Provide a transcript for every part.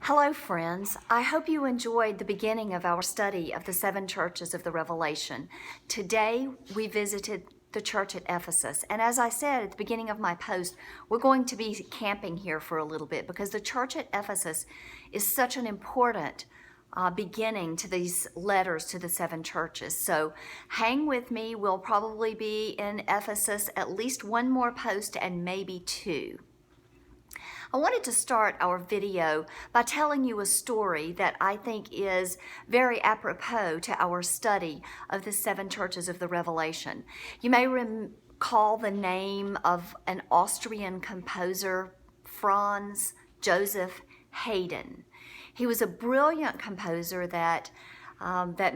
Hello, friends. I hope you enjoyed the beginning of our study of the seven churches of the Revelation. Today, we visited the church at Ephesus. And as I said at the beginning of my post, we're going to be camping here for a little bit because the church at Ephesus is such an important beginning to these letters to the seven churches. So hang with me. We'll probably be in Ephesus at least one more post and maybe two. I wanted to start our video by telling you a story that I think is very apropos to our study of the seven churches of the Revelation. You may recall the name of an Austrian composer, Franz Joseph Haydn. He was a brilliant composer that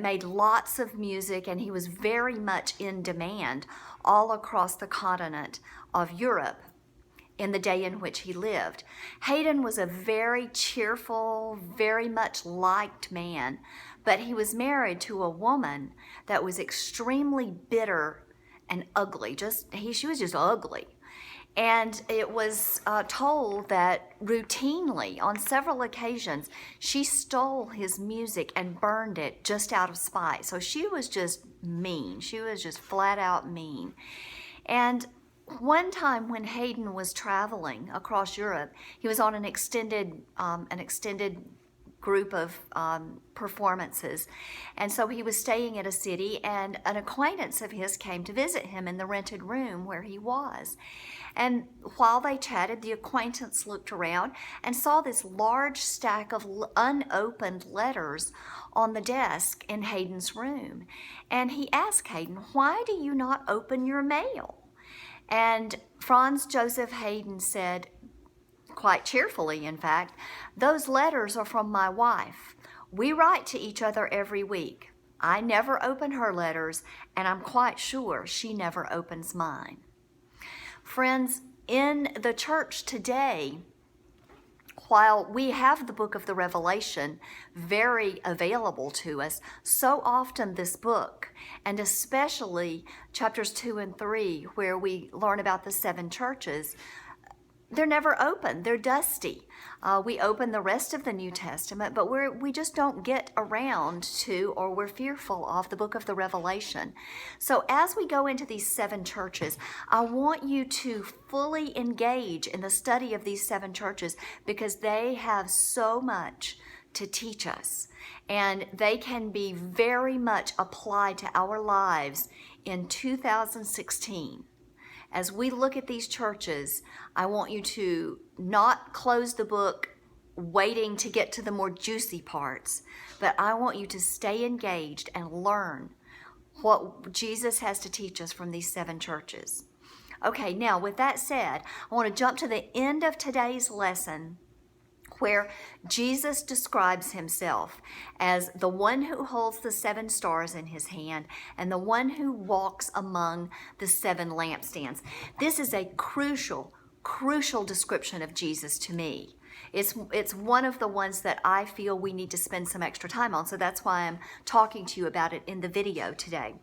made lots of music, and he was very much in demand all across the continent of Europe in the day in which he lived. Haydn was a very cheerful, very much liked man, but he was married to a woman that was extremely bitter and ugly. She was just ugly. And it was told that routinely, on several occasions, she stole his music and burned it just out of spite. So she was just mean. She was just flat out mean. And one time when Haydn was traveling across Europe, he was on an extended group of performances. And so he was staying at a city, and an acquaintance of his came to visit him in the rented room where he was. And while they chatted, the acquaintance looked around and saw this large stack of unopened letters on the desk in Haydn's room. And he asked Haydn, "Why do you not open your mail?" And Franz Joseph Haydn said, quite cheerfully in fact, "Those letters are from my wife. We write to each other every week. I never open her letters, and I'm quite sure she never opens mine." Friends, in the church today, while we have the book of the Revelation very available to us, so often this book, and especially chapters 2 and 3, where we learn about the seven churches, they're never open. They're dusty. We open the rest of the New Testament, but we just don't get around to, or we're fearful of, the book of the Revelation. So as we go into these seven churches, I want you to fully engage in the study of these seven churches because they have so much to teach us, and they can be very much applied to our lives in 2016. As we look at these churches, I want you to not close the book waiting to get to the more juicy parts, but I want you to stay engaged and learn what Jesus has to teach us from these seven churches. Okay, now with that said, I want to jump to the end of today's lesson, where Jesus describes himself as the one who holds the seven stars in his hand and the one who walks among the seven lampstands. This is a crucial description of Jesus to me. It's one of the ones that I feel we need to spend some extra time on, so that's why I'm talking to you about it in the video today.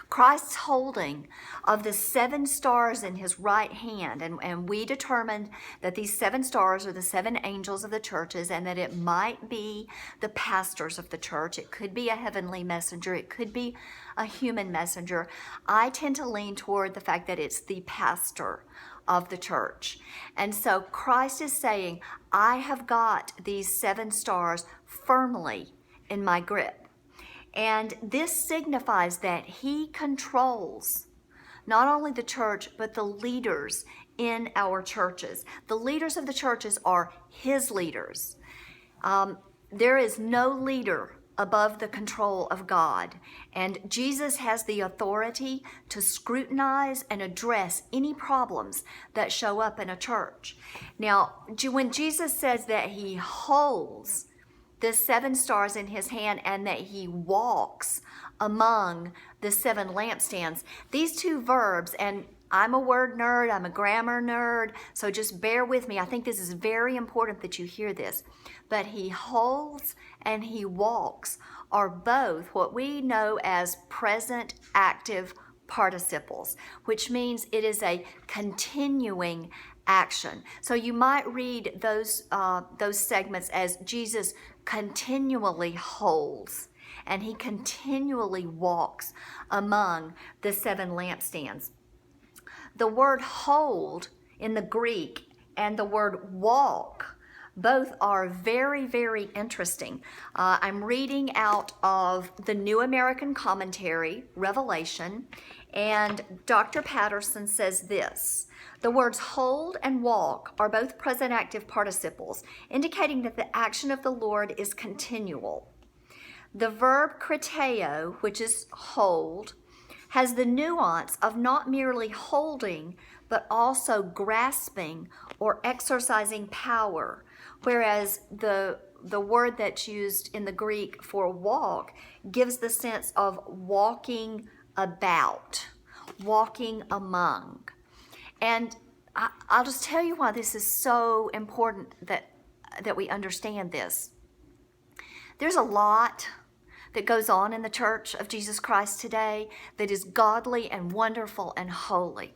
Christ's holding of the seven stars in his right hand, and we determined that these seven stars are the seven angels of the churches, and that it might be the pastors of the church. It could be a heavenly messenger. It could be a human messenger. I tend to lean toward the fact that it's the pastor of the church. And so Christ is saying, I have got these seven stars firmly in my grip. And this signifies that he controls not only the church, but the leaders in our churches. The leaders of the churches are his leaders. There is no leader above the control of God. And Jesus has the authority to scrutinize and address any problems that show up in a church. Now, when Jesus says that he holds the seven stars in his hand and that he walks among the seven lampstands, these two verbs, and I'm a word nerd, I'm a grammar nerd, so just bear with me. I think this is very important that you hear this. But he holds and he walks are both what we know as present active participles, which means it is a continuing action. So you might read those segments as Jesus continually holds and he continually walks among the 7 lampstands. The word hold in the Greek and the word walk both are very, very interesting. I'm reading out of the New American Commentary, Revelation, and Dr. Patterson says this: the words hold and walk are both present active participles, indicating that the action of the Lord is continual. The verb kriteo, which is hold, has the nuance of not merely holding, but also grasping or exercising power, whereas the word that's used in the Greek for walk gives the sense of walking about, walking among. And I'll just tell you why this is so important that we understand this. There's a lot that goes on in the Church of Jesus Christ today that is godly and wonderful and holy.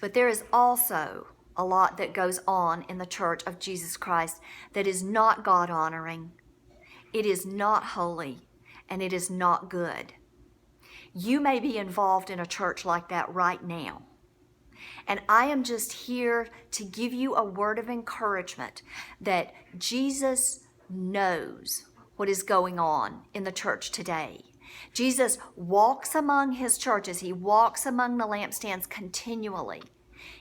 But there is also a lot that goes on in the Church of Jesus Christ that is not God-honoring, it is not holy, and it is not good. You may be involved in a church like that right now. And I am just here to give you a word of encouragement that Jesus knows what is going on in the church today. Jesus walks among his churches. He walks among the lampstands continually.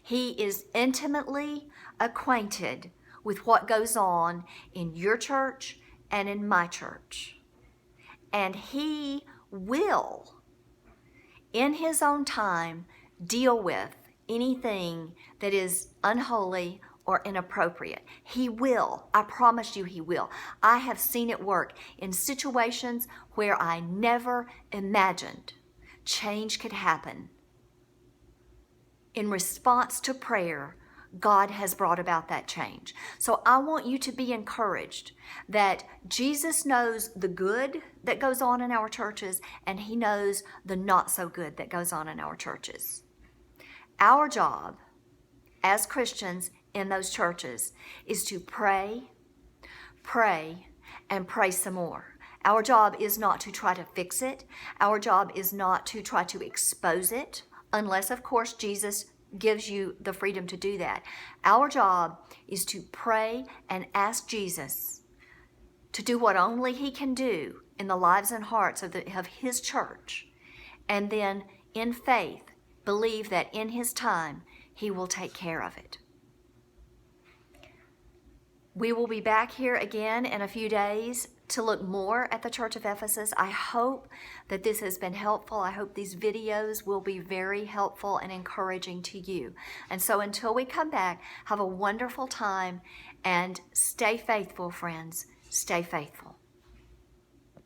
He is intimately acquainted with what goes on in your church and in my church. And he will, in his own time, deal with anything that is unholy or inappropriate. He will. I promise you he will. I have seen it work in situations where I never imagined change could happen. In response to prayer, God has brought about that change. So I want you to be encouraged that Jesus knows the good that goes on in our churches, and he knows the not so good that goes on in our churches. Our job as Christians in those churches is to pray, and pray some more. Our job is not to try to fix it. Our job is not to try to expose it, unless, of course, Jesus gives you the freedom to do that. Our job is to pray and ask Jesus to do what only he can do in the lives and hearts of his church, and then in faith believe that in his time he will take care of it. We will be back here again in a few days to look more at the Church of Ephesus. I hope that this has been helpful. I hope these videos will be very helpful and encouraging to you. And so until we come back, have a wonderful time and stay faithful, friends. Stay faithful.